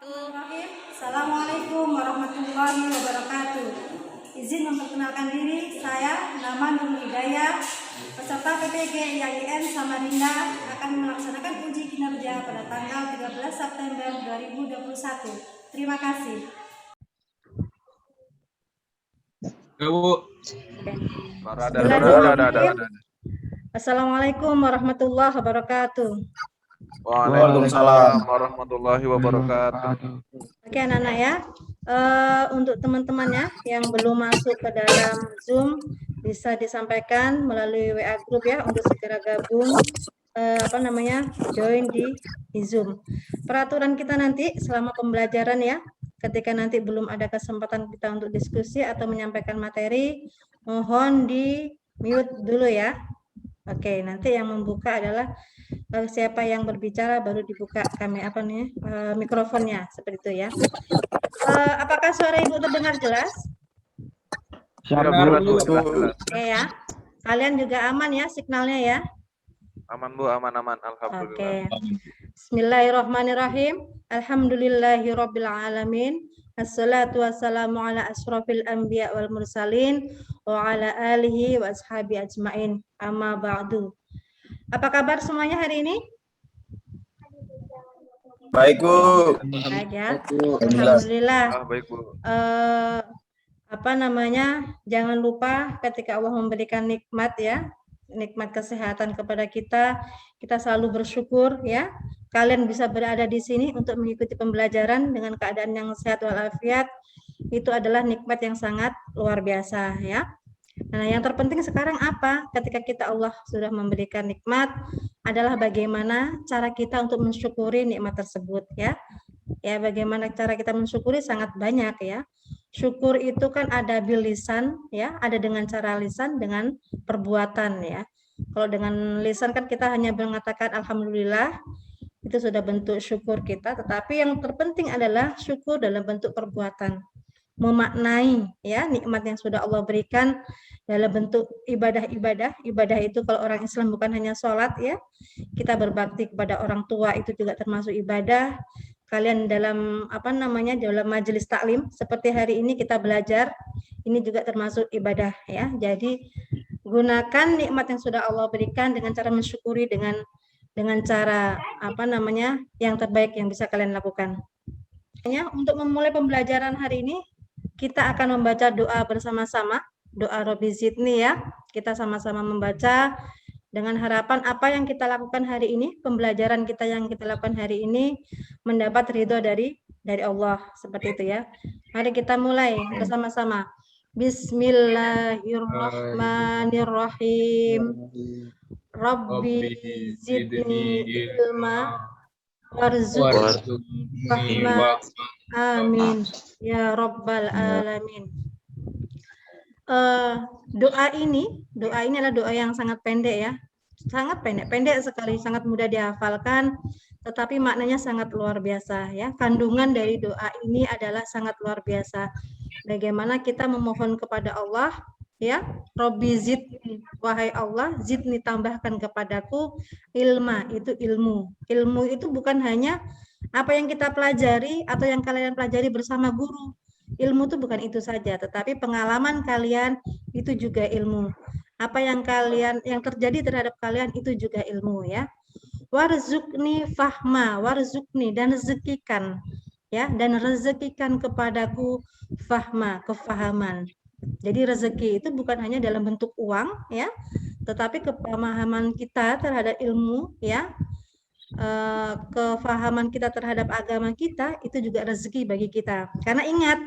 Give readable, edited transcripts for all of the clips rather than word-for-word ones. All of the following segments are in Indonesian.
Bismillahirrahmanirrahim. Assalamualaikum warahmatullahi wabarakatuh. Izin memperkenalkan diri, saya nama Nur Hidayah, peserta PPG IAIN Samarinda akan melaksanakan uji kinerja pada tanggal 13 September 2021. Terima kasih. Assalamualaikum warahmatullahi wabarakatuh. Waalaikumsalam warahmatullahi wabarakatuh. Oke anak-anak ya, untuk teman-temannya yang belum masuk ke dalam Zoom bisa disampaikan melalui WA group ya untuk segera gabung join di Zoom. Peraturan kita nanti selama pembelajaran ya, ketika nanti belum ada kesempatan kita untuk diskusi atau menyampaikan materi, mohon di mute dulu ya. Oke, nanti yang membuka adalah siapa yang berbicara baru dibuka mikrofonnya seperti itu ya. Apakah suara Ibu terdengar jelas? Jelas. Oke ya. Kalian juga aman ya signalnya ya? Aman Bu, aman alhamdulillah. Oke. Bismillahirrahmanirrahim. Alhamdulillahirabbil alamin. Assalatu wassalamu ala asrofil anbiya wal mursalin wa ala alihi wa ashabi ajmain. Amma ba'du. Apa kabar semuanya hari ini? Baik Bu. Baik ya. Alhamdulillah. Baik Bu. Jangan lupa ketika Allah memberikan nikmat ya, nikmat kesehatan kepada kita, kita selalu bersyukur ya. Kalian bisa berada di sini untuk mengikuti pembelajaran dengan keadaan yang sehat walafiat. Itu adalah nikmat yang sangat luar biasa ya. Nah, yang terpenting sekarang apa? Ketika kita Allah sudah memberikan nikmat adalah bagaimana cara kita untuk mensyukuri nikmat tersebut ya. Ya, bagaimana cara kita mensyukuri sangat banyak ya. Syukur itu kan ada bil lisan ya, ada dengan cara lisan, dengan perbuatan ya. Kalau dengan lisan kan kita hanya mengatakan alhamdulillah, itu sudah bentuk syukur kita, tetapi yang terpenting adalah syukur dalam bentuk perbuatan. Memaknai ya nikmat yang sudah Allah berikan dalam bentuk ibadah-ibadah. Ibadah itu kalau orang Islam bukan hanya sholat ya, kita berbakti kepada orang tua itu juga termasuk ibadah. Kalian dalam dalam majelis taklim seperti hari ini kita belajar, ini juga termasuk ibadah ya. Jadi gunakan nikmat yang sudah Allah berikan dengan cara mensyukuri dengan cara yang terbaik yang bisa kalian lakukan. Ya, untuk memulai pembelajaran hari ini kita akan membaca doa bersama-sama, doa Robbi Zidni ya. Kita sama-sama membaca dengan harapan apa yang kita lakukan hari ini, pembelajaran kita yang kita lakukan hari ini mendapat ridho dari Allah, seperti itu ya. Mari kita mulai bersama-sama. Bismillahirrahmanirrahim. Rabbi zidni ilma warzuqni fahma. Amin ya rabbal alamin. Doa ini adalah doa yang sangat pendek ya, sangat pendek sekali, sangat mudah dihafalkan, tetapi maknanya sangat luar biasa ya. Kandungan dari doa ini adalah sangat luar biasa. Bagaimana kita memohon kepada Allah ya, Robbi zidni, wahai Allah, zidni tambahkan kepadaku ilma, itu ilmu. Ilmu itu bukan hanya apa yang kita pelajari atau yang kalian pelajari bersama guru. Ilmu itu bukan itu saja, tetapi pengalaman kalian itu juga ilmu. Apa yang terjadi terhadap kalian itu juga ilmu ya. Warzuqni fahma, warzuqni, dan rezekikan ya, dan rezekikan kepadaku fahma, kefahaman. Jadi rezeki itu bukan hanya dalam bentuk uang ya, tetapi kepemahaman kita terhadap ilmu ya, kefahaman kita terhadap agama kita itu juga rezeki bagi kita. Karena ingat,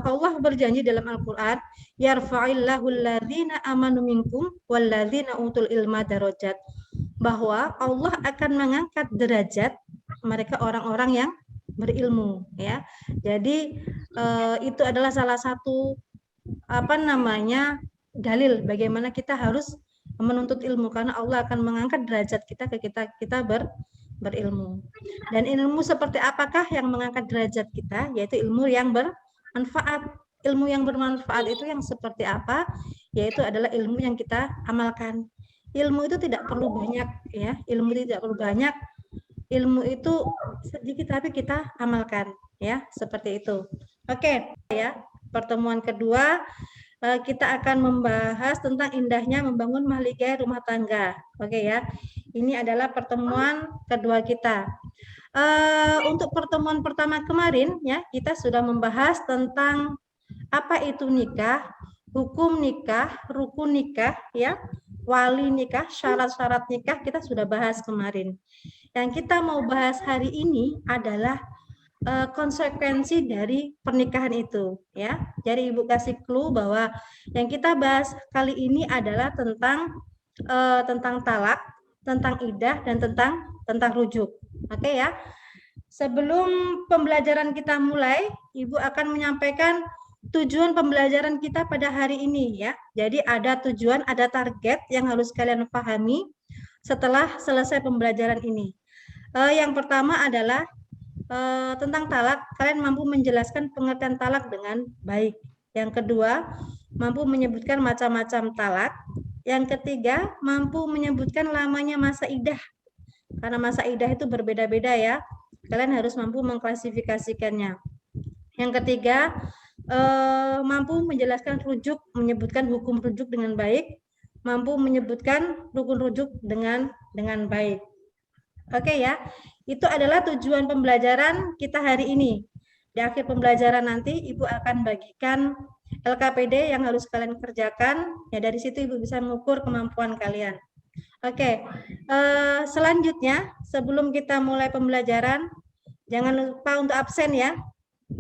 Allah berjanji dalam Al-Quran, yarfa'illahu alladzina amanu minkum walladzina utul ilma darajat, bahwa Allah akan mengangkat derajat mereka orang-orang yang berilmu ya. Jadi itu adalah salah satu dalil bagaimana kita harus menuntut ilmu, karena Allah akan mengangkat derajat kita berilmu. Dan ilmu seperti apakah yang mengangkat derajat kita? Yaitu ilmu yang bermanfaat. Ilmu yang bermanfaat itu yang seperti apa? Yaitu adalah ilmu yang kita amalkan. Ilmu itu tidak perlu banyak ya, ilmu tidak perlu banyak, ilmu itu sedikit tapi kita amalkan, ya, seperti itu. Oke, ya. Pertemuan kedua kita akan membahas tentang indahnya membangun mahligai rumah tangga. Oke ya. Ini adalah pertemuan kedua kita. Untuk pertemuan pertama kemarin ya, kita sudah membahas tentang apa itu nikah, hukum nikah, rukun nikah ya, wali nikah, syarat-syarat nikah kita sudah bahas kemarin. Yang kita mau bahas hari ini adalah konsekuensi dari pernikahan itu ya. Jadi Ibu kasih clue bahwa yang kita bahas kali ini adalah tentang talak, tentang iddah dan tentang rujuk. Oke ya. Sebelum pembelajaran kita mulai, Ibu akan menyampaikan tujuan pembelajaran kita pada hari ini ya. Jadi ada tujuan, ada target yang harus kalian pahami setelah selesai pembelajaran ini. Yang pertama adalah tentang talak, kalian mampu menjelaskan pengertian talak dengan baik. Yang kedua, mampu menyebutkan macam-macam talak. Yang ketiga, mampu menyebutkan lamanya masa iddah. Karena masa iddah itu berbeda-beda ya. Kalian harus mampu mengklasifikasikannya. Yang ketiga, mampu menjelaskan rujuk, menyebutkan hukum rujuk dengan baik. Mampu menyebutkan rukun rujuk dengan baik. Oke ya, itu adalah tujuan pembelajaran kita hari ini. Di akhir pembelajaran nanti Ibu akan bagikan LKPD yang harus kalian kerjakan. Ya dari situ Ibu bisa mengukur kemampuan kalian. Oke, selanjutnya sebelum kita mulai pembelajaran, jangan lupa untuk absen ya.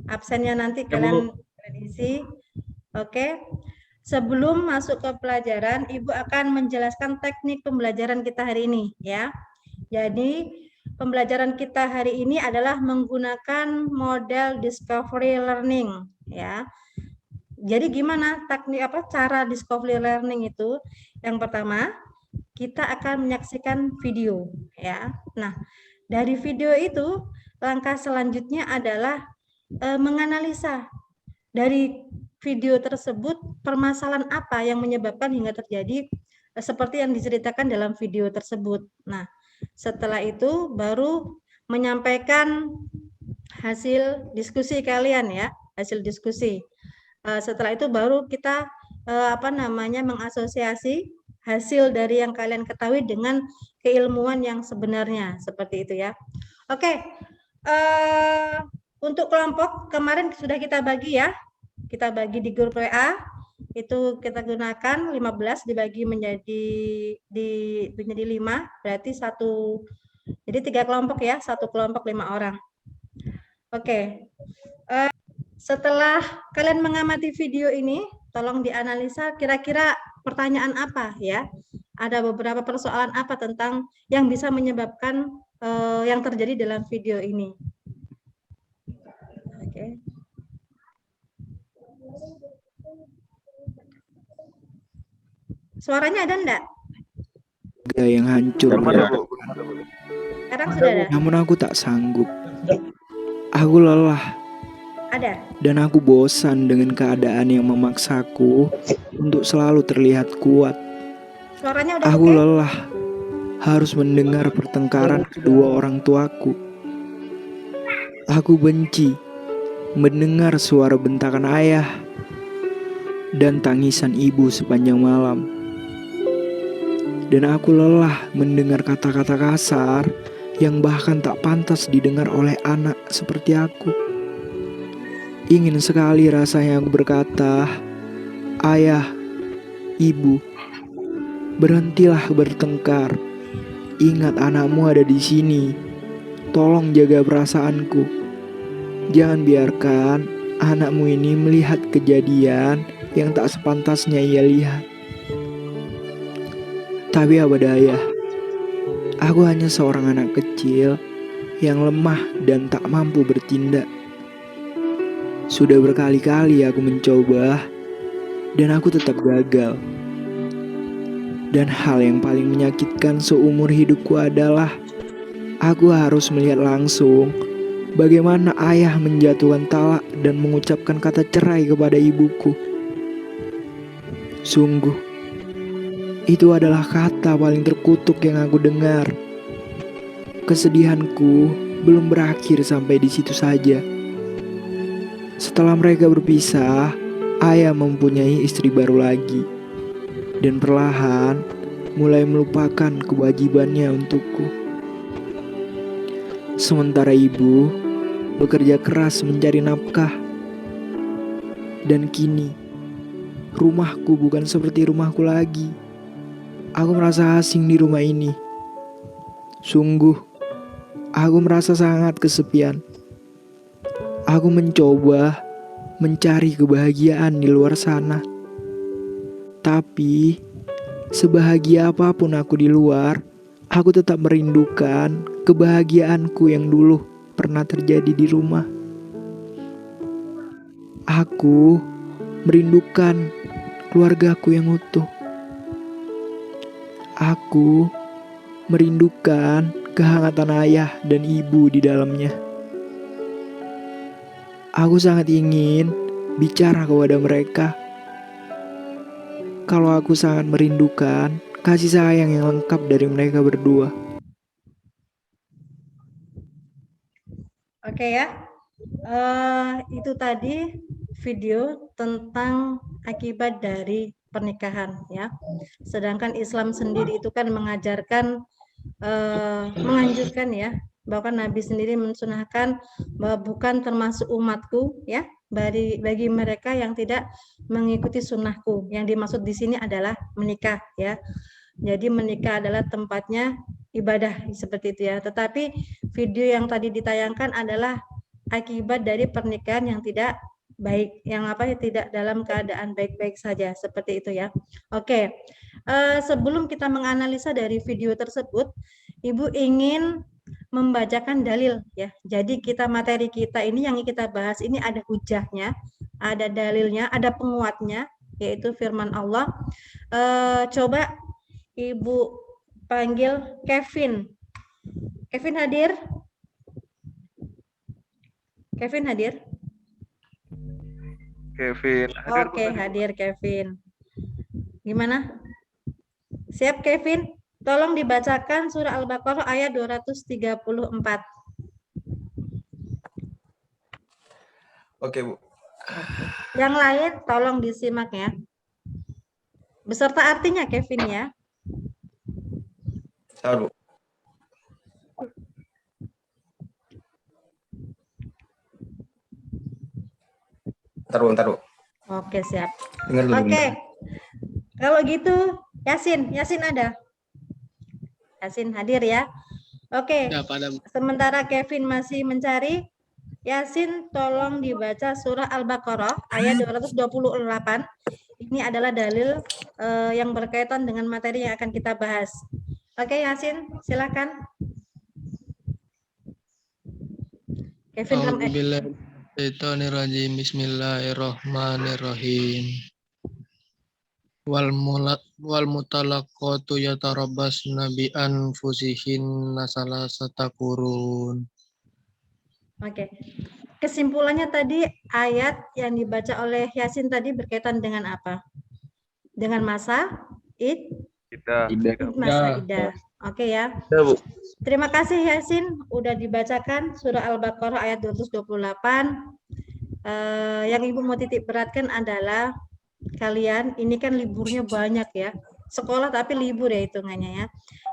Absennya nanti kalian isi. Oke. Sebelum masuk ke pelajaran, Ibu akan menjelaskan teknik pembelajaran kita hari ini ya. Jadi pembelajaran kita hari ini adalah menggunakan model discovery learning ya. Jadi gimana cara discovery learning itu? Yang pertama, kita akan menyaksikan video ya. Nah, dari video itu langkah selanjutnya adalah menganalisa dari video tersebut permasalahan apa yang menyebabkan hingga terjadi seperti yang diceritakan dalam video tersebut. Nah, setelah itu baru menyampaikan hasil diskusi kalian ya, hasil diskusi. Setelah itu baru kita mengasosiasi hasil dari yang kalian ketahui dengan keilmuan yang sebenarnya, seperti itu ya. Oke, untuk kelompok kemarin sudah kita bagi ya, kita bagi di grup WA. Itu kita gunakan 15 dibagi menjadi 5, berarti jadi 3 kelompok ya, 1 kelompok 5 orang. Oke. Setelah kalian mengamati video ini, tolong dianalisa kira-kira pertanyaan apa ya. Ada beberapa persoalan apa tentang yang bisa menyebabkan yang terjadi dalam video ini. Oke. Suaranya ada enggak? Ada yang hancur. Sekarang sudah ada. Namun aku tak sanggup. Aku lelah. Ada. Dan aku bosan dengan keadaan yang memaksaku untuk selalu terlihat kuat. Suaranya udah Aku oke? lelah harus mendengar pertengkaran kedua orang tuaku. Aku benci mendengar suara bentakan ayah dan tangisan ibu sepanjang malam. Dan aku lelah mendengar kata-kata kasar yang bahkan tak pantas didengar oleh anak seperti aku. Ingin sekali rasanya aku berkata, "Ayah, ibu, berhentilah bertengkar. Ingat anakmu ada di sini. Tolong jaga perasaanku. Jangan biarkan anakmu ini melihat kejadian yang tak sepantasnya ia lihat." Tapi apa daya, aku hanya seorang anak kecil yang lemah dan tak mampu bertindak. Sudah berkali-kali aku mencoba dan aku tetap gagal. Dan hal yang paling menyakitkan seumur hidupku adalah aku harus melihat langsung bagaimana ayah menjatuhkan talak dan mengucapkan kata cerai kepada ibuku. Sungguh, itu adalah kata paling terkutuk yang aku dengar. Kesedihanku belum berakhir sampai di situ saja. Setelah mereka berpisah, ayah mempunyai istri baru lagi dan perlahan mulai melupakan kewajibannya untukku. Sementara ibu bekerja keras mencari nafkah. Dan kini, rumahku bukan seperti rumahku lagi. Aku merasa asing di rumah ini. Sungguh, aku merasa sangat kesepian. Aku mencoba mencari kebahagiaan di luar sana. Tapi, sebahagia apapun aku di luar, aku tetap merindukan kebahagiaanku yang dulu pernah terjadi di rumah. Aku merindukan keluargaku yang utuh. Aku merindukan kehangatan ayah dan ibu di dalamnya. Aku sangat ingin bicara kepada mereka. Kalau aku sangat merindukan kasih sayang yang lengkap dari mereka berdua. Oke ya, itu tadi video tentang akibat dari pernikahan ya. Sedangkan Islam sendiri itu kan mengajarkan, menganjurkan ya, bahkan Nabi sendiri mensunahkan bahwa bukan termasuk umatku ya, bagi mereka yang tidak mengikuti sunnahku. Yang dimaksud di sini adalah menikah ya. Jadi menikah adalah tempatnya ibadah seperti itu ya. Tetapi video yang tadi ditayangkan adalah akibat dari pernikahan yang tidak baik, yang tidak dalam keadaan baik-baik saja seperti itu ya. Oke, sebelum kita menganalisa dari video tersebut, Ibu ingin membacakan dalil ya. Jadi materi kita ini yang kita bahas ini ada hujahnya, ada dalilnya, ada penguatnya, yaitu firman Allah. Coba Ibu panggil Kevin. Kevin hadir? Kevin hadir? Kevin hadir. Oke, hadir Kevin. Gimana? Siap Kevin? Tolong dibacakan surah Al-Baqarah ayat 234. Oke, Bu. Yang lain tolong disimak ya. Beserta artinya Kevin ya. Sabar, Bu. Bentar, Bu. Oke, siap. Dengar dulu. Oke. Kalau gitu, Yasin ada? Yasin hadir ya. Oke. Sementara Kevin masih mencari, Yasin tolong dibaca surah Al-Baqarah ayat 228. Ini adalah dalil yang berkaitan dengan materi yang akan kita bahas. Oke, Yasin, silakan. Kevin Bismillahirrahmanirrahim. Wal mutalaqatu yatarabbasna bi anfusihinna salasata qurun. Oke. Kesimpulannya tadi ayat yang dibaca oleh Yasin tadi berkaitan dengan apa? Dengan masa Kita. masa iddah. Oke ya. Ya, Bu. Terima kasih Yasin udah dibacakan surah Al-Baqarah ayat 228. Yang Ibu mau titik beratkan adalah kalian ini kan liburnya banyak ya. Sekolah tapi libur ya hitungannya ya.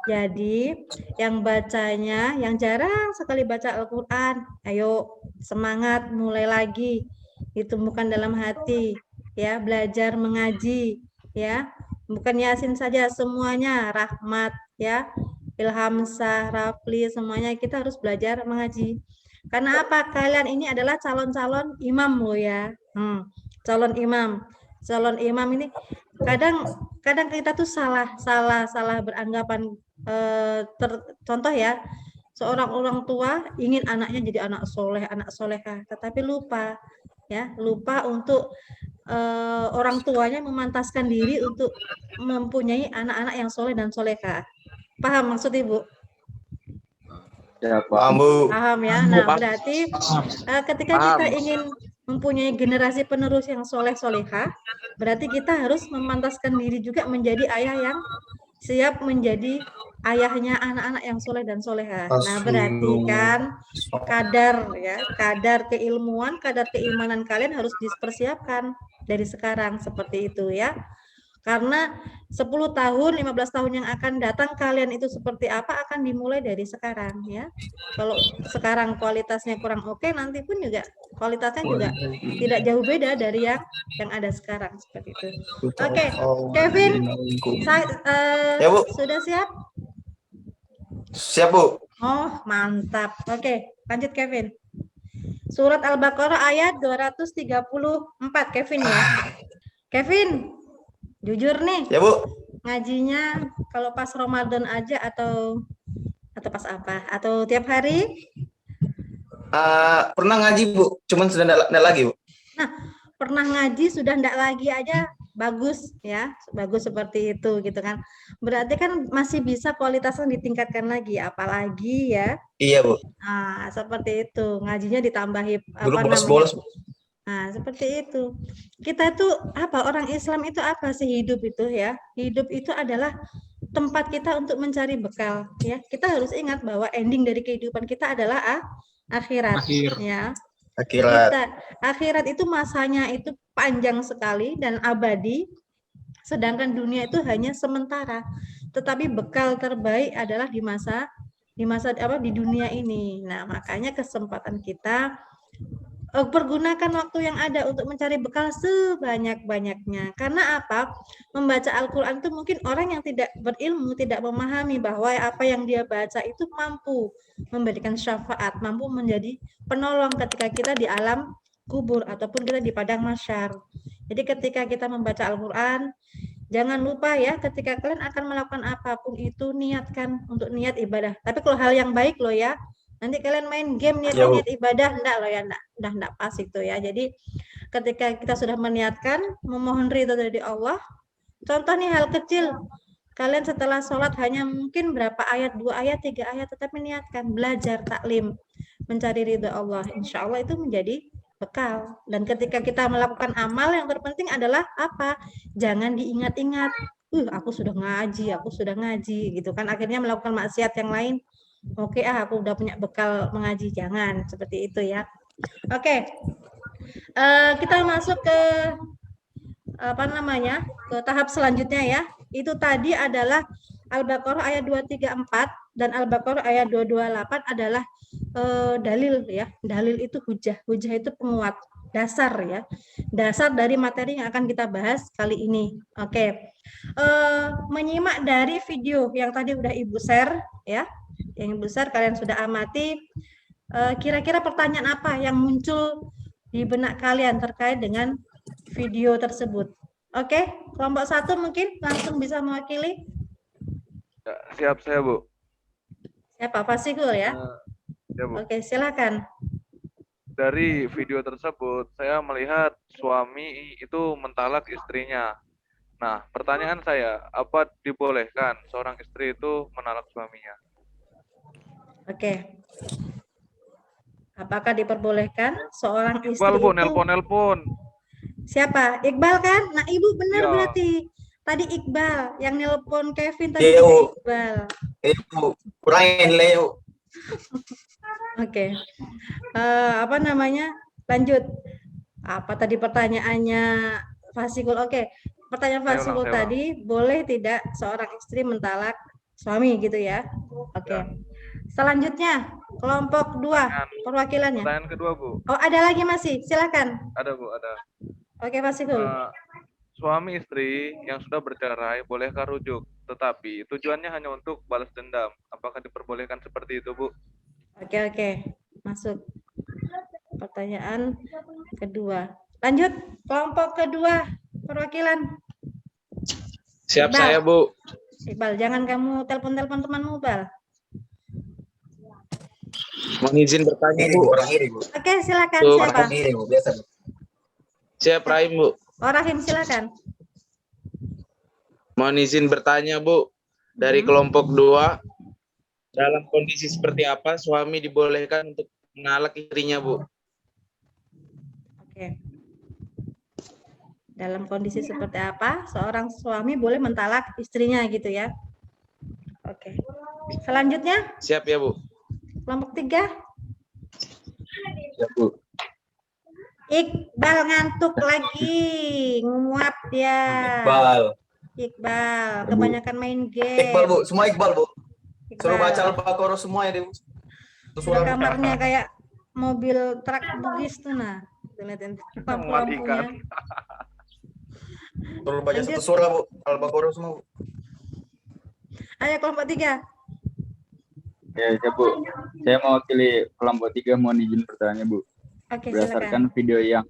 Jadi yang bacanya, yang jarang sekali baca Al-Quran, ayo semangat mulai lagi, ditumbuhkan dalam hati, ya belajar mengaji, ya bukan Yasin saja, semuanya Rahmat, ya Ilhamsah, Rafli, semuanya kita harus belajar mengaji. Karena apa? Kalian ini adalah calon-calon imam loh ya, calon imam ini kadang kita tuh salah beranggapan. Contoh ya, seorang orang tua ingin anaknya jadi anak soleh, anak solehah, tetapi lupa untuk orang tuanya memantaskan diri untuk mempunyai anak-anak yang soleh dan solehah. Paham maksud Ibu? Ya, paham, Bu. Paham ya. Nah, berarti ketika kita ingin mempunyai generasi penerus yang soleh solehah, berarti kita harus memantaskan diri juga menjadi ayah yang siap menjadi ayahnya anak-anak yang soleh dan soleha. Nah, berarti kan kadar keilmuan, kadar keimanan kalian harus dipersiapkan dari sekarang seperti itu ya. Karena 10 tahun, 15 tahun yang akan datang kalian itu seperti apa akan dimulai dari sekarang ya. Kalau sekarang kualitasnya kurang oke, nanti pun juga kualitasnya juga tidak jauh beda dari yang ada sekarang seperti itu. Oke, Kevin, Ya, Bu. sudah siap? Siap, Bu. Oh, mantap. Oke, lanjut Kevin. Surat Al-Baqarah ayat 234, Kevin ya. Kevin, jujur nih, Ya, Bu. ngajinya kalau pas Ramadan aja atau pas apa? Atau tiap hari? Pernah ngaji, Bu. Cuman sudah enggak lagi, Bu. Nah, pernah ngaji sudah enggak lagi aja bagus ya, bagus seperti itu gitu kan. Berarti kan masih bisa kualitasnya ditingkatkan lagi, apalagi ya. Iya, Bu. Nah, seperti itu. Ngajinya ditambahi Dulu apa namanya? bolos-bolos, Bu. Nah, seperti itu. Kita tuh apa? Orang Islam itu apa sih hidup itu ya? Hidup itu adalah tempat kita untuk mencari bekal ya. Kita harus ingat bahwa ending dari kehidupan kita adalah akhirat ya. Akhirat itu masanya itu panjang sekali dan abadi, sedangkan dunia itu hanya sementara. Tetapi bekal terbaik adalah di dunia ini. Nah, makanya kesempatan kita pergunakan waktu yang ada untuk mencari bekal sebanyak-banyaknya. Karena apa? Membaca Al-Quran itu mungkin orang yang tidak berilmu, tidak memahami bahwa apa yang dia baca itu mampu memberikan syafaat, mampu menjadi penolong ketika kita di alam kubur ataupun kita di padang mahsyar. Jadi ketika kita membaca Al-Quran, jangan lupa ya, ketika kalian akan melakukan apapun itu, niatkan untuk niat ibadah. Tapi kalau hal yang baik loh ya, nanti kalian main game niat ibadah, enggak loh ya, enggak pas itu ya. Jadi ketika kita sudah meniatkan memohon ridho dari Allah, contoh nih hal kecil, kalian setelah sholat hanya mungkin berapa ayat, 2 ayat, 3 ayat, tetapi niatkan belajar taklim, mencari ridho Allah, insya Allah itu menjadi bekal. Dan ketika kita melakukan amal, yang terpenting adalah apa? Jangan diingat-ingat, aku sudah ngaji gitu kan, akhirnya melakukan maksiat yang lain. Oke, aku udah punya bekal mengaji, jangan seperti itu ya. Oke, kita masuk ke ke tahap selanjutnya ya. Itu tadi adalah Al-Baqarah ayat 234 dan Al-Baqarah ayat 228 adalah dalil ya. Dalil itu hujah itu penguat, dasar ya, dasar dari materi yang akan kita bahas kali ini. Oke, menyimak dari video yang tadi udah Ibu share ya. Yang besar kalian sudah amati, kira-kira pertanyaan apa yang muncul di benak kalian terkait dengan video tersebut? Oke, kelompok 1 mungkin langsung bisa mewakili. Siap saya, Bu. Siapa? Fasikul ya? Ya, Bu. Oke, silakan. Dari video tersebut, saya melihat suami itu mentalak istrinya. Nah, pertanyaan saya, apa dibolehkan seorang istri itu mentalak suaminya? Oke. Apakah diperbolehkan seorang istri Iqbal, Bu, itu... nelpon. Siapa? Iqbal kan? Nah, Ibu benar Ya. berarti. Tadi Iqbal yang nelpon Kevin tadi Iqbal. Ibu, kurangin Leo. Oke. Lanjut. Apa tadi pertanyaannya Fasikul? Oke. Pertanyaan Fasikul tadi, boleh tidak seorang istri mentalak suami gitu ya? Oke. Ya. Selanjutnya, kelompok 2 perwakilannya. Pertanyaan kedua, Bu. Oh, ada lagi masih? Silakan. Ada, Bu, ada. Oke, Fasikul. Suami istri yang sudah bercerai bolehkah rujuk? Tetapi tujuannya hanya untuk balas dendam. Apakah diperbolehkan seperti itu, Bu? Oke. Masuk. Pertanyaan kedua. Lanjut, kelompok kedua perwakilan. Siap Iqbal. saya, Bu. Iqbal, jangan kamu telepon temanmu, Bal. Mohon izin bertanya, Ini, Bu. Bu, orang ini, Bu. Oke, silakan. Tuh, Siapa? Orang ini, Bu, biasa. Siap, Rahim, Bu. Oh, Rahim, silakan. Mohon izin bertanya, Bu. Dari kelompok 2, dalam kondisi seperti apa suami dibolehkan untuk menalak istrinya, Bu? Oke. Dalam kondisi seperti apa seorang suami boleh mentalak istrinya gitu ya? Oke. Selanjutnya Siap ya, Bu. kelompok 3. Ya, Bu. Iqbal ngantuk lagi, nguap dia. Iqbal, kebanyakan main game. Iqbal, Bu. Semua Iqbal, Bu. Suruh baca Iqbal. Al-Baqarah semua ya, Bu. Udah kamarnya kayak mobil truk Bugis tuh nah. Lihatin Muat ikan. lampunya. Suruh baca Lanjut. satu surah, Bu. Al-Baqarah semua, Bu. Ayo kelompok 3. Ya, Bu. Saya mewakili kelompok 3 mohon izin bertanya, Bu. Oke, Berdasarkan silakan. video yang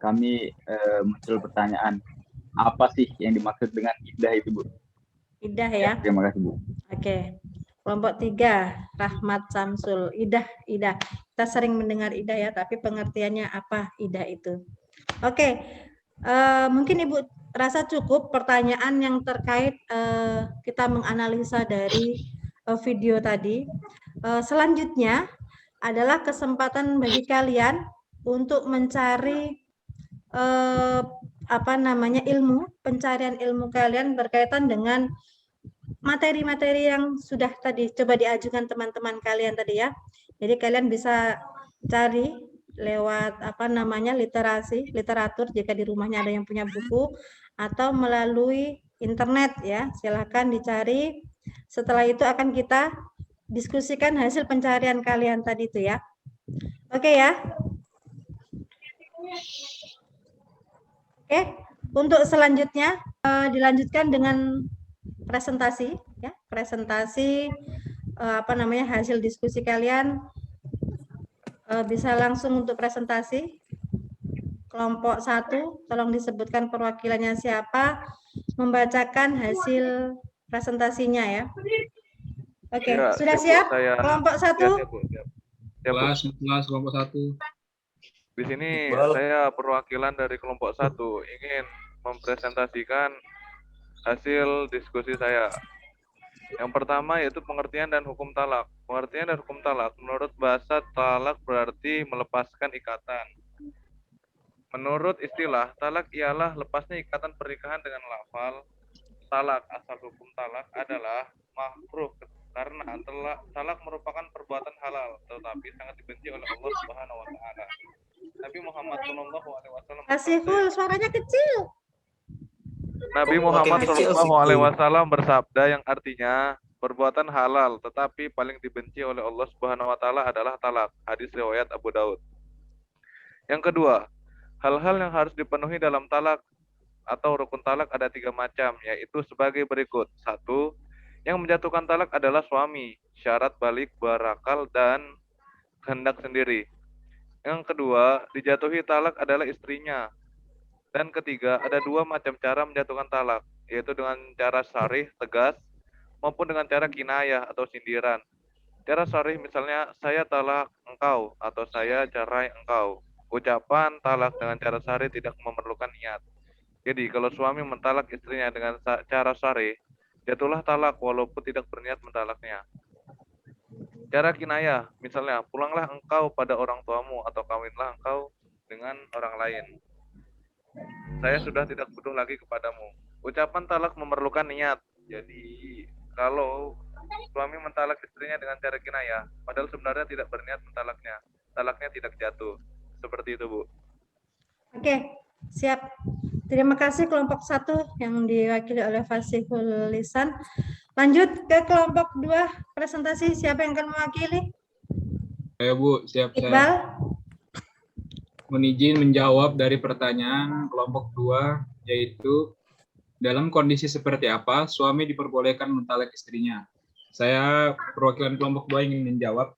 kami muncul pertanyaan, apa sih yang dimaksud dengan idah itu, Bu? Idah ya. Terima kasih, Bu. Oke. Kelompok 3, Rahmat Samsul. Idah. Kita sering mendengar idah ya, tapi pengertiannya apa idah itu? Oke. Mungkin Ibu rasa cukup pertanyaan yang terkait kita menganalisa dari video tadi. Selanjutnya adalah kesempatan bagi kalian untuk mencari ilmu, pencarian ilmu kalian berkaitan dengan materi-materi yang sudah tadi coba diajukan teman-teman kalian tadi ya. Jadi kalian bisa cari lewat literatur jika di rumahnya ada yang punya buku atau melalui internet ya. Silahkan dicari. Setelah itu akan kita diskusikan hasil pencarian kalian tadi itu ya. Oke ya. Oke, untuk selanjutnya dilanjutkan dengan presentasi ya, hasil diskusi kalian. Bisa langsung untuk presentasi. Kelompok 1, tolong disebutkan perwakilannya siapa, membacakan hasil presentasinya ya. Oke, Ya, sudah siap, Bu. siap? Kelompok 1? Siap, Bu. Siap, Bu. Kelas kelompok 1. Di sini Iqbal. saya perwakilan dari kelompok 1 ingin mempresentasikan hasil diskusi saya. Yang pertama yaitu pengertian dan hukum talak. Pengertian dan hukum talak menurut bahasa talak berarti melepaskan ikatan. Menurut istilah, talak ialah lepasnya ikatan pernikahan dengan lafal. Talak, asal hukum talak adalah makruh karena talak merupakan perbuatan halal tetapi sangat dibenci oleh Allah Subhanahu wa taala. Nabi Muhammad SAW Asiful, suaranya kecil. Nabi Muhammad Makin kecil sih, SAW bersabda yang artinya perbuatan halal tetapi paling dibenci oleh Allah Subhanahu wa taala adalah talak. Hadis riwayat Abu Daud. Yang kedua, hal-hal yang harus dipenuhi dalam talak atau rukun talak ada 3 macam, yaitu sebagai berikut. 1. Yang menjatuhkan talak adalah suami, syarat balik berakal dan kehendak sendiri. Yang kedua, dijatuhi talak adalah istrinya. Dan ketiga, ada 2 macam cara menjatuhkan talak, yaitu dengan cara sarih, tegas, maupun dengan cara kinayah atau sindiran. Cara sarih misalnya, saya talak engkau, atau saya cerai engkau. Ucapan talak dengan cara sarih tidak memerlukan niat. Jadi, kalau suami mentalak istrinya dengan cara sarih, jatuhlah talak walaupun tidak berniat mentalaknya. Cara kinayah, misalnya, pulanglah engkau pada orang tuamu, atau kawinlah engkau dengan orang lain. Saya sudah tidak butuh lagi kepadamu. Ucapan talak memerlukan niat. Jadi, kalau suami mentalak istrinya dengan cara kinayah, padahal sebenarnya tidak berniat mentalaknya, talaknya tidak jatuh. Seperti itu, Bu. Oke, siap. Terima kasih kelompok 1 yang diwakili oleh Fasihul Lisan. Lanjut ke kelompok 2 presentasi. Siapa yang akan mewakili? Ya, Bu, siap saya. Iqbal. Mohon izin menjawab dari pertanyaan kelompok 2, yaitu dalam kondisi seperti apa suami diperbolehkan mentalak istrinya. Saya perwakilan kelompok 2 ingin menjawab.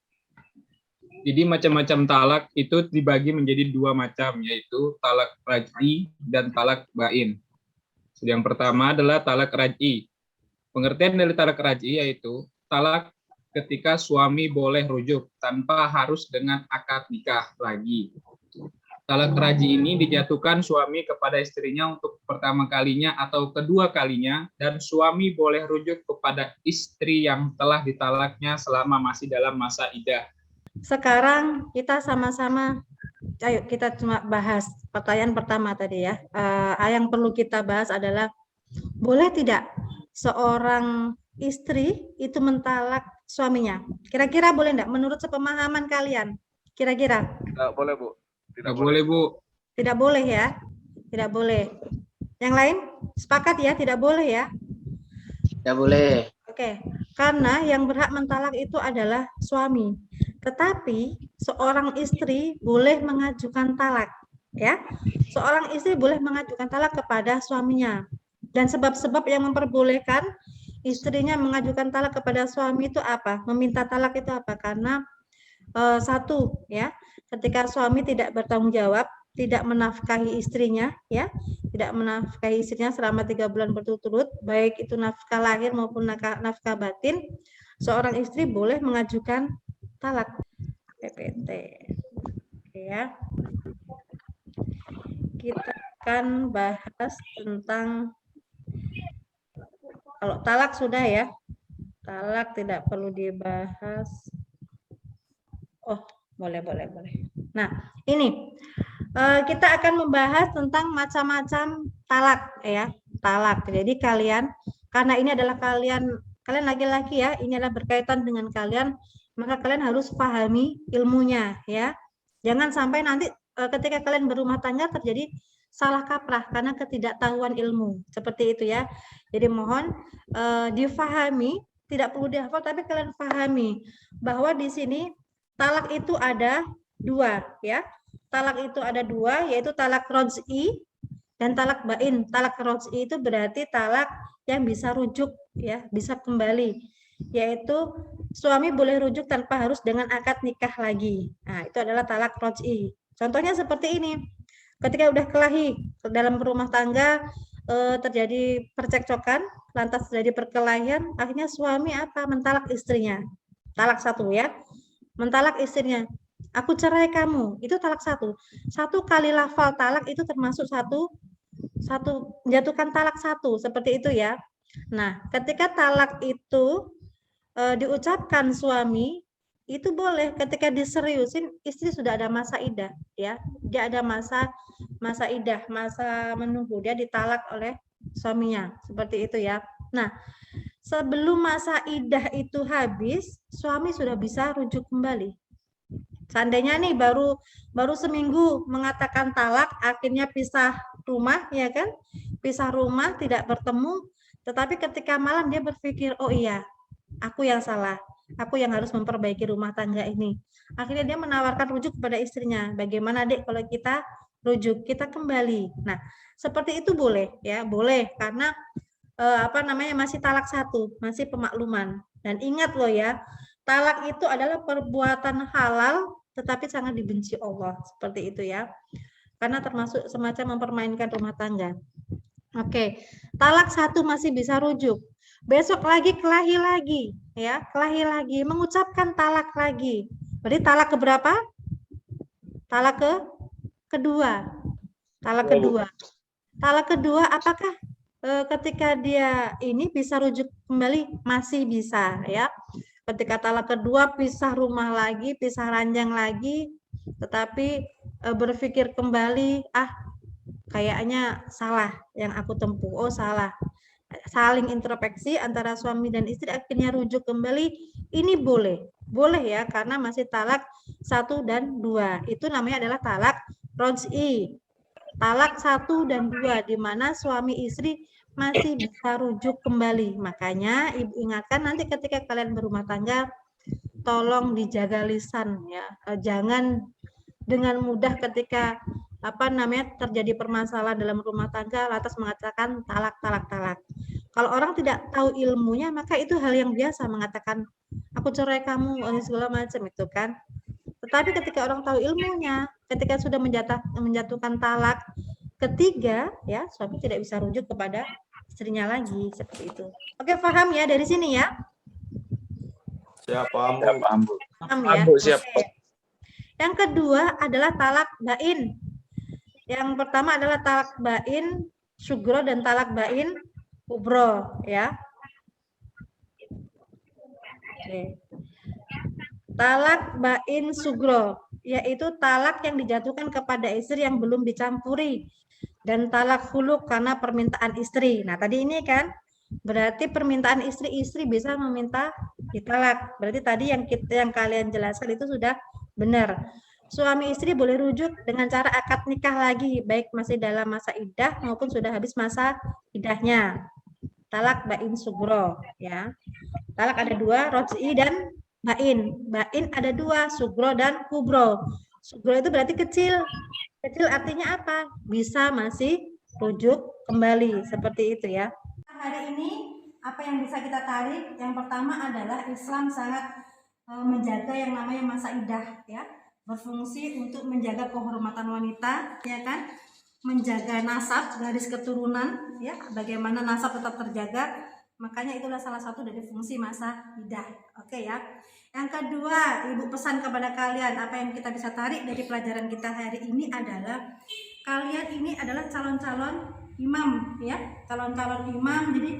Jadi macam-macam talak itu dibagi menjadi 2 macam, yaitu talak raj'i dan talak bain. Yang pertama adalah talak raj'i. Pengertian dari talak raj'i yaitu talak ketika suami boleh rujuk tanpa harus dengan akad nikah lagi. Talak raj'i ini dijatuhkan suami kepada istrinya untuk pertama kalinya atau kedua kalinya, dan suami boleh rujuk kepada istri yang telah ditalaknya selama masih dalam masa iddah. Sekarang kita sama-sama, ayo kita cuma bahas pertanyaan pertama tadi ya. Yang perlu kita bahas adalah, boleh tidak seorang istri itu mentalak suaminya? Kira-kira boleh enggak menurut sepemahaman kalian? Kira-kira? Tidak boleh, Bu. Tidak boleh, Bu. Tidak boleh ya? Tidak boleh. Yang lain sepakat ya, tidak boleh ya? Tidak boleh. Oke, karena yang berhak mentalak itu adalah suami. Tetapi seorang istri boleh mengajukan talak, ya. Seorang istri boleh mengajukan talak kepada suaminya. Dan sebab-sebab yang memperbolehkan istrinya mengajukan talak kepada suami itu apa? Meminta talak itu apa? Karena satu, ya, ketika suami tidak bertanggung jawab, tidak menafkahi istrinya, ya, tidak menafkahi istrinya selama 3 bulan berturut-turut, baik itu nafkah lahir maupun nafkah batin, seorang istri boleh mengajukan talak. PPT. Oke, ya. Kita akan bahas tentang, kalau talak sudah ya, talak tidak perlu dibahas. Oh, boleh. Nah, ini kita akan membahas tentang macam-macam talak ya, talak. Jadi kalian, karena ini adalah kalian laki-laki ya, ini adalah berkaitan dengan kalian, maka kalian harus pahami ilmunya ya. Jangan sampai nanti ketika kalian berumah tangga terjadi salah kaprah karena ketidaktahuan ilmu. Seperti itu ya. Jadi mohon difahami, tidak perlu dihafal tapi kalian pahami bahwa di sini talak itu ada 2 ya. Talak itu ada 2, yaitu talak roj'i dan talak bain. Talak roj'i itu berarti talak yang bisa rujuk ya, bisa kembali. Yaitu suami boleh rujuk tanpa harus dengan akad nikah lagi. Nah, itu adalah talak roj'i. Contohnya seperti ini. Ketika udah kelahi dalam rumah tangga terjadi percekcokan, lantas terjadi perkelahian, akhirnya suami apa? Mentalak istrinya. Talak 1 ya. Mentalak istrinya. Aku cerai kamu, itu talak 1. 1 kali lafal talak itu termasuk satu menjatuhkan talak 1, seperti itu ya. Nah, ketika talak itu diucapkan suami, itu boleh ketika diseriusin, istri sudah ada masa idah ya. Dia ada masa idah, masa menunggu, dia ditalak oleh suaminya, seperti itu ya. Nah, sebelum masa idah itu habis, suami sudah bisa rujuk kembali. Seandainya nih baru seminggu mengatakan talak, akhirnya pisah rumah, ya kan? Pisah rumah, tidak bertemu, tetapi ketika malam dia berpikir, oh iya, aku yang salah, aku yang harus memperbaiki rumah tangga ini. Akhirnya dia menawarkan rujuk kepada istrinya. Bagaimana dek kalau kita rujuk, kita kembali. Nah, seperti itu boleh, ya, boleh karena masih talak 1, masih pemakluman. Dan ingat loh ya, talak itu adalah perbuatan halal tetapi sangat dibenci Allah, seperti itu ya. Karena termasuk semacam mempermainkan rumah tangga. Oke, talak 1 masih bisa rujuk. Besok lagi kelahi lagi, ya, kelahi lagi, mengucapkan talak lagi. Berarti talak keberapa? Talak kedua. Talak kedua. Talak kedua apakah ketika dia ini bisa rujuk kembali? Masih bisa ya. Ketika talak kedua pisah rumah lagi, pisah ranjang lagi, tetapi berpikir kembali, kayaknya salah yang aku tempuh, oh salah. Saling introspeksi antara suami dan istri, akhirnya rujuk kembali, ini boleh ya, karena masih talak 1 dan 2. Itu namanya adalah talak roj'i. Talak 1 dan 2, di mana suami istri masih bisa rujuk kembali. Makanya ibu ingatkan nanti ketika kalian berumah tangga, tolong dijaga lisan ya. Jangan dengan mudah ketika terjadi permasalahan dalam rumah tangga lantas mengatakan talak. Kalau orang tidak tahu ilmunya, maka itu hal yang biasa mengatakan aku cerai kamu segala macam itu kan. Tetapi ketika orang tahu ilmunya, ketika sudah menjatuhkan talak ketiga, ya, suami tidak bisa rujuk kepada istrinya lagi, seperti itu. Oke, paham ya dari sini ya? Siapa Ambu. Paham ya? Siap. Oke. Yang kedua adalah talak bain. Yang pertama adalah talak bain sugro dan talak bain kubro, ya. Oke. Talak bain sugro, yaitu talak yang dijatuhkan kepada istri yang belum dicampuri, dan talak huluk karena permintaan istri. Nah, tadi ini kan Berarti permintaan istri bisa meminta ditalak. Berarti tadi yang kalian jelaskan itu sudah benar. Suami istri boleh rujuk dengan cara akad nikah lagi, baik masih dalam masa iddah maupun sudah habis masa iddahnya. Talak bain sugro, ya. Talak ada dua, roj'i dan bain. Bain ada dua, sugro dan kubro. Sugro itu berarti kecil. Kecil artinya apa? Bisa masih rujuk kembali, seperti itu ya. Hari ini apa yang bisa kita tarik? Yang pertama adalah Islam sangat menjaga yang namanya masa iddah, ya, berfungsi untuk menjaga kehormatan wanita, ya kan, menjaga nasab, garis keturunan, ya, bagaimana nasab tetap terjaga. Makanya itulah salah satu dari fungsi masa iddah. Oke ya. Yang kedua, Ibu pesan kepada kalian, apa yang kita bisa tarik dari pelajaran kita hari ini adalah kalian ini adalah calon-calon imam, ya, calon-calon imam. Jadi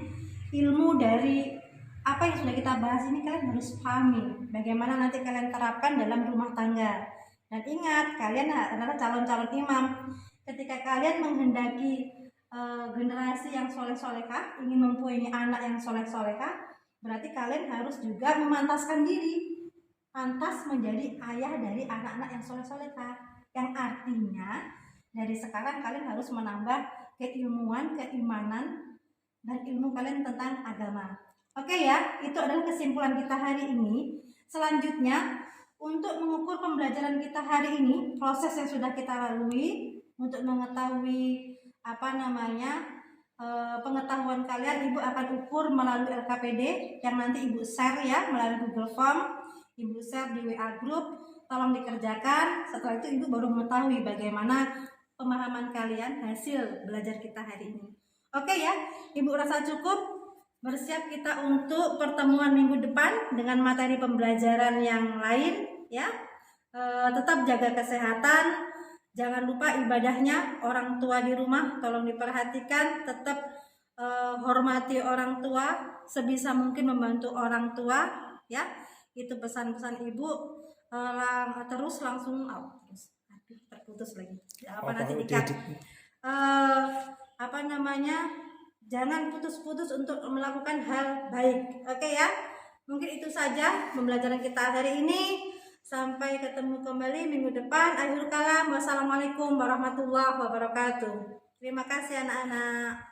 ilmu dari apa yang sudah kita bahas ini kalian harus pahami bagaimana nanti kalian terapkan dalam rumah tangga. Dan ingat, kalian adalah calon-calon imam. Ketika kalian menghendaki generasi yang soleh-solehah, ingin mempunyai anak yang soleh-solehah, berarti kalian harus juga memantaskan diri, pantas menjadi ayah dari anak-anak yang soleh-solehah. Yang artinya dari sekarang kalian harus menambah keilmuan, keimanan, dan ilmu kalian tentang agama. Oke ya, itu adalah kesimpulan kita hari ini. Selanjutnya, untuk mengukur pembelajaran kita hari ini, proses yang sudah kita lalui untuk mengetahui pengetahuan kalian, Ibu akan ukur melalui LKPD yang nanti Ibu share ya melalui Google Form, Ibu share di WA group. Tolong dikerjakan. Setelah itu Ibu baru mengetahui bagaimana pemahaman kalian hasil belajar kita hari ini. Oke ya, Ibu rasa cukup. Bersiap kita untuk pertemuan minggu depan dengan materi pembelajaran yang lain ya. Tetap jaga kesehatan. Jangan lupa ibadahnya, orang tua di rumah tolong diperhatikan, tetap hormati orang tua, sebisa mungkin membantu orang tua ya. Itu pesan-pesan Ibu. Terus langsung terputus lagi. Jangan putus-putus untuk melakukan hal baik. Oke ya. Mungkin itu saja pembelajaran kita hari ini. Sampai ketemu kembali minggu depan. Akhirul kalam. Wassalamualaikum warahmatullahi wabarakatuh. Terima kasih anak-anak.